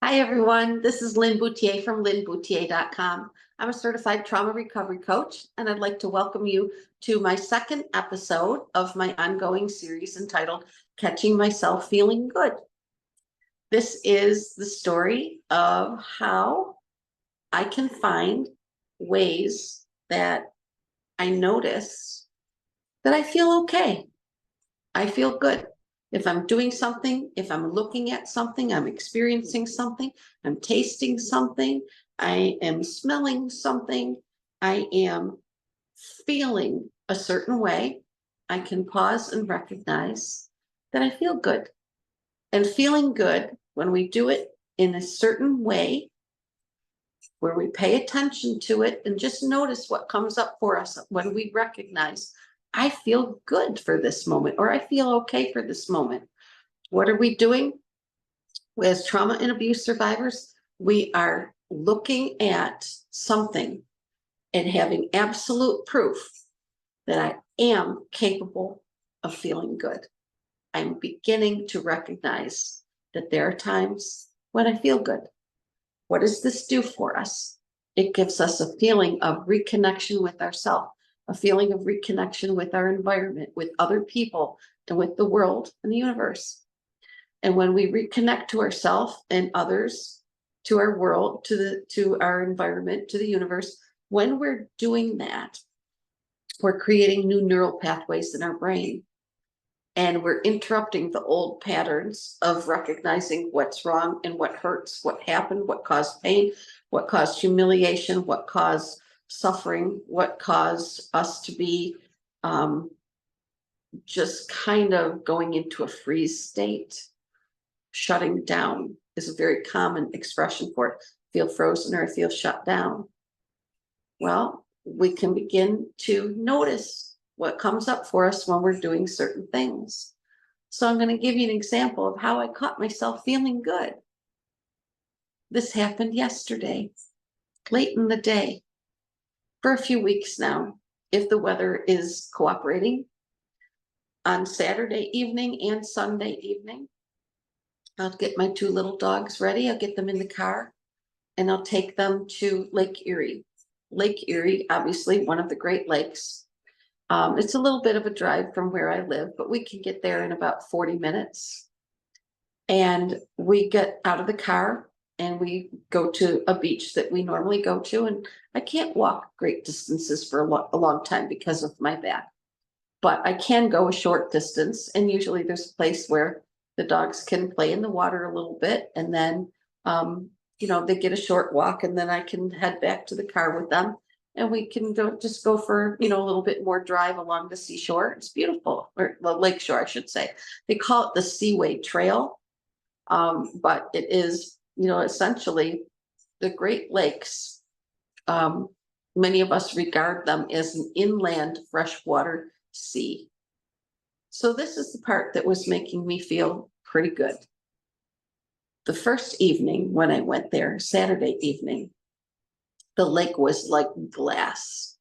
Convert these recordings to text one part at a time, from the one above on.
Hi, everyone. This is Lynn Bouthillier from lynnbouthillier.com. I'm a certified trauma recovery coach, and I'd like to welcome you to my second episode of my ongoing series entitled Catching Myself Feeling Good. This is the story of how I can find ways that I notice that I feel okay. I feel good. If I'm doing something, if I'm looking at something, I'm experiencing something, I'm tasting something, I am smelling something, I am feeling a certain way, I can pause and recognize that I feel good. And feeling good, when we do it in a certain way, where we pay attention to it and just notice what comes up for us when we recognize, I feel good for this moment, or I feel okay for this moment. What are we doing? As trauma and abuse survivors, we are looking at something and having absolute proof that I am capable of feeling good. I'm beginning to recognize that there are times when I feel good. What does this do for us? It gives us a feeling of reconnection with ourselves, a feeling of reconnection with our environment, with other people, and with the world and the universe. And when we reconnect to ourselves and others, to our world, to our environment, to the universe, when we're doing that, we're creating new neural pathways in our brain. And we're interrupting the old patterns of recognizing what's wrong and what hurts, what happened, what caused pain, what caused humiliation, what caused suffering, what caused us to be just kind of going into a freeze state. Shutting down is a very common expression for it. Feel frozen or feel shut down. Well, we can begin to notice what comes up for us when we're doing certain things. So I'm going to give you an example of how I caught myself feeling good. This happened yesterday, late in the day, for a few weeks now, if the weather is cooperating. On Saturday evening and Sunday evening, I'll get my two little dogs ready. I'll get them in the car and I'll take them to Lake Erie. Lake Erie, obviously one of the Great Lakes. It's a little bit of a drive from where I live, but we can get there in about 40 minutes. And we get out of the car and we go to a beach that we normally go to. And I can't walk great distances for a long time because of my back, but I can go a short distance. And usually there's a place where the dogs can play in the water a little bit. And then, they get a short walk and then I can head back to the car with them. And we can just go for, a little bit more drive along the seashore. It's beautiful, or the lakeshore, I should say. They call it the Seaway Trail. But it is, essentially the Great Lakes. Many of us regard them as an inland freshwater sea. So this is the part that was making me feel pretty good. The first evening when I went there, Saturday evening, the lake was like glass.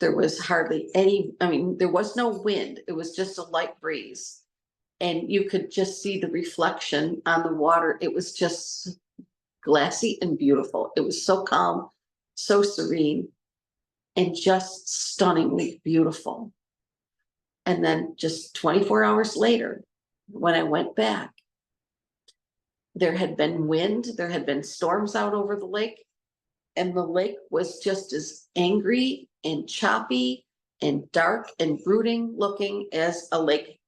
There was hardly there was no wind. It was just a light breeze. And you could just see the reflection on the water. It was just glassy and beautiful. It was so calm, so serene, and just stunningly beautiful. And then just 24 hours later, when I went back, there had been wind, there had been storms out over the lake, and the lake was just as angry and choppy and dark and brooding looking as a lake,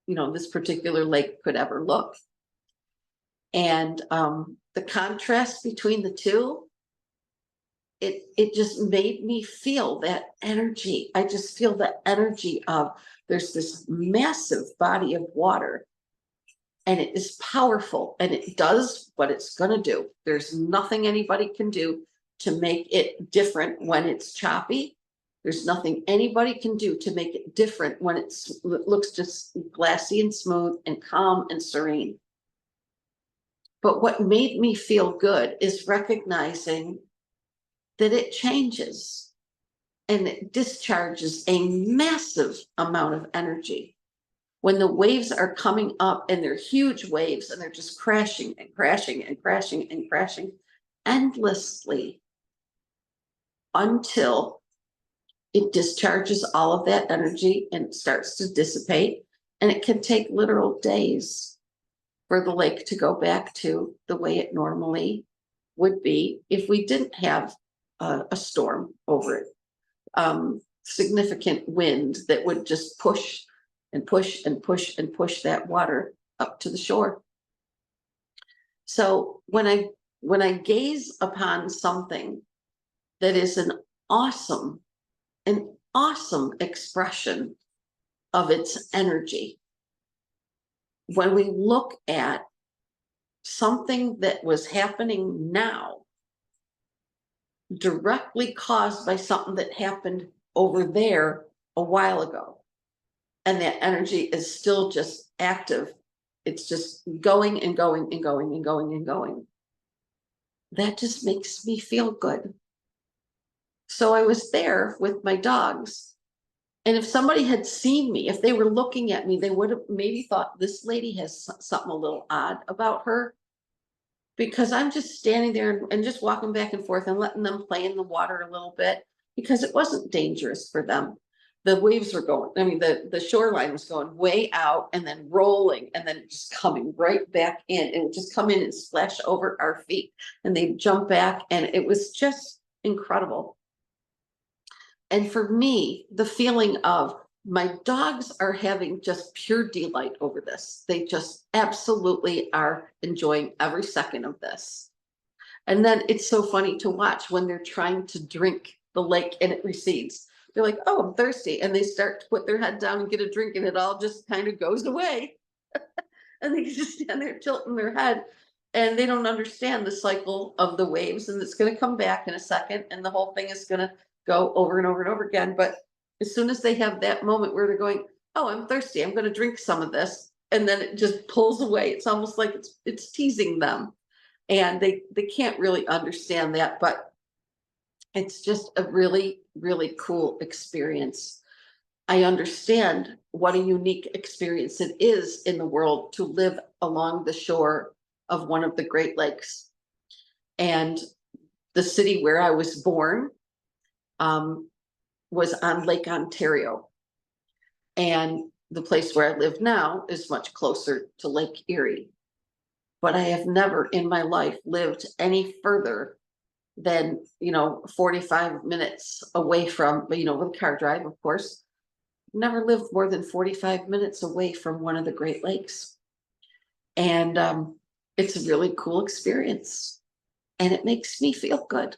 this particular lake could ever look. And the contrast between the two, it just made me feel that energy. I just feel the energy of there's this massive body of water and it is powerful and it does what it's going to do. There's nothing anybody can do to make it different when it's choppy. There's nothing anybody can do to make it different when it looks just glassy and smooth and calm and serene. But what made me feel good is recognizing that it changes and it discharges a massive amount of energy. when the waves are coming up and they're huge waves and they're just crashing and crashing and crashing and crashing endlessly until it discharges all of that energy and it starts to dissipate. And it can take literal days for the lake to go back to the way it normally would be if we didn't have a storm over it. Significant wind that would just push and push and push and push that water up to the shore. So when I gaze upon something that is an awesome expression of its energy, when we look at something that was happening now directly caused by something that happened over there a while ago, and that energy is still just active, it's just going and going and going and going and going, that just makes me feel good. So I was there with my dogs, and if somebody had seen me, if they were looking at me, they would have maybe thought this lady has something a little odd about her, because I'm just standing there and just walking back and forth and letting them play in the water a little bit, because it wasn't dangerous for them. The waves were going, I mean, the shoreline was going way out and then rolling and then just coming right back in, and just come in and splash over our feet, and they'd jump back, and it was just incredible. And for me, the feeling of my dogs are having just pure delight over this. They just absolutely are enjoying every second of this. And then it's so funny to watch when they're trying to drink the lake and it recedes. They're like, oh, I'm thirsty. And they start to put their head down and get a drink, and it all just kind of goes away. And they just stand there tilting their head, and they don't understand the cycle of the waves, and it's going to come back in a second, and the whole thing is going to go over and over and over again. But as soon as they have that moment where they're going, oh, I'm thirsty, I'm going to drink some of this, and then it just pulls away. It's almost like it's teasing them, and they can't really understand that, but it's just a really, really cool experience. I understand what a unique experience it is in the world to live along the shore of one of the Great Lakes. And the city where I was born was on Lake Ontario. And the place where I live now is much closer to Lake Erie. But I have never in my life lived any further than, 45 minutes away from, with a car drive, of course. Never lived more than 45 minutes away from one of the Great Lakes. And it's a really cool experience, and it makes me feel good.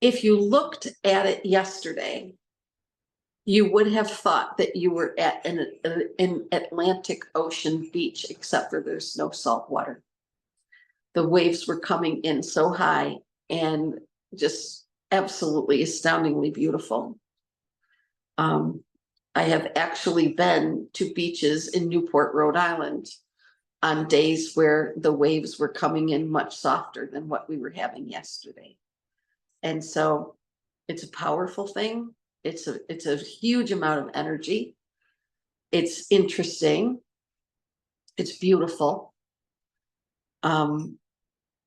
If you looked at it yesterday, you would have thought that you were at an Atlantic Ocean beach, except for there's no salt water. The waves were coming in so high and just absolutely astoundingly beautiful. I have actually been to beaches in Newport, Rhode Island on days where the waves were coming in much softer than what we were having yesterday. And so it's a powerful thing. It's a huge amount of energy. It's interesting. It's beautiful.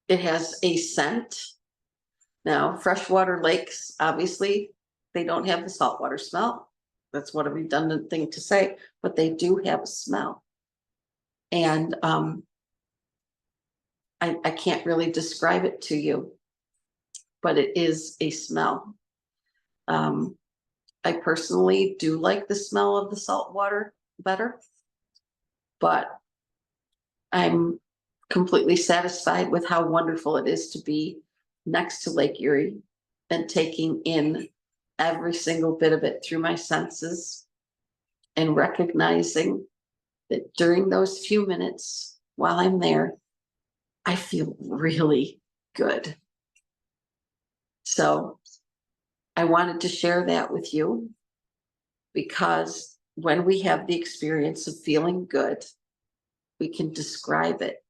It has a scent. Now, freshwater lakes, obviously, they don't have the saltwater smell. That's what a redundant thing to say, but they do have a smell. And I can't really describe it to you, but it is a smell. I personally do like the smell of the salt water better, but I'm completely satisfied with how wonderful it is to be next to Lake Erie and taking in every single bit of it through my senses, and recognizing that during those few minutes while I'm there, I feel really good. So I wanted to share that with you, because when we have the experience of feeling good, we can describe it,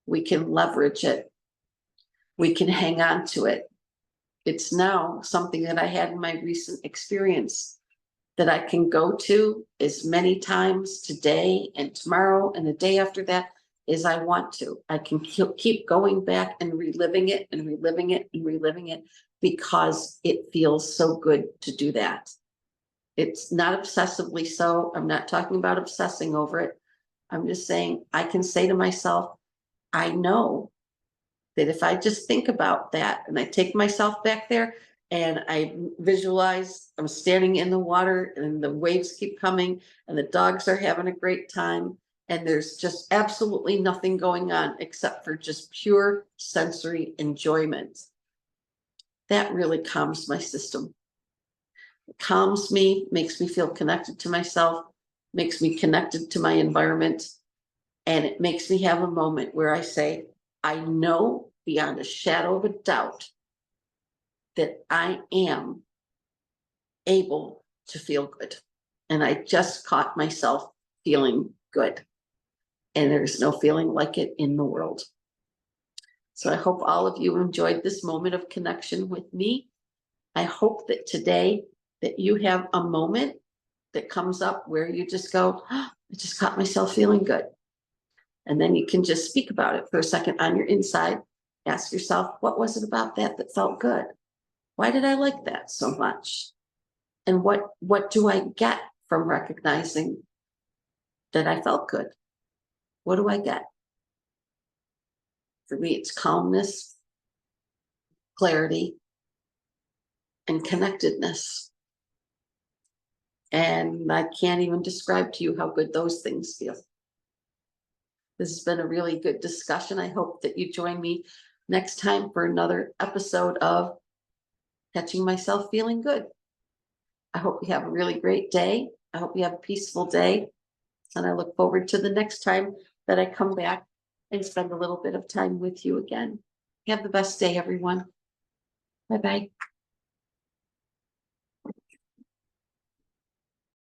we can leverage it, we can hang on to it. It's now something that I had in my recent experience that I can go to as many times today and tomorrow and the day after that as I want to. I can keep going back and reliving it and reliving it and reliving it because it feels so good to do that. It's not obsessively so. I'm not talking about obsessing over it. I'm just saying I can say to myself, I know that if I just think about that and I take myself back there and I visualize I'm standing in the water and the waves keep coming and the dogs are having a great time and there's just absolutely nothing going on except for just pure sensory enjoyment. That really calms my system. It calms me, makes me feel connected to myself, makes me connected to my environment, and it makes me have a moment where I say, I know beyond a shadow of a doubt that I am able to feel good. And I just caught myself feeling good. And there's no feeling like it in the world. So I hope all of you enjoyed this moment of connection with me. I hope that today that you have a moment that comes up where you just go, oh, I just caught myself feeling good. And then you can just speak about it for a second on your inside. Ask yourself, what was it about that that felt good? Why did I like that so much? And what do I get from recognizing that I felt good? What do I get? For me, it's calmness, clarity, and connectedness. And I can't even describe to you how good those things feel. This has been a really good discussion. I hope that you join me next time for another episode of Catching Myself Feeling Good. I hope you have a really great day. I hope you have a peaceful day. And I look forward to the next time that I come back and spend a little bit of time with you again. Have the best day, everyone. Bye-bye.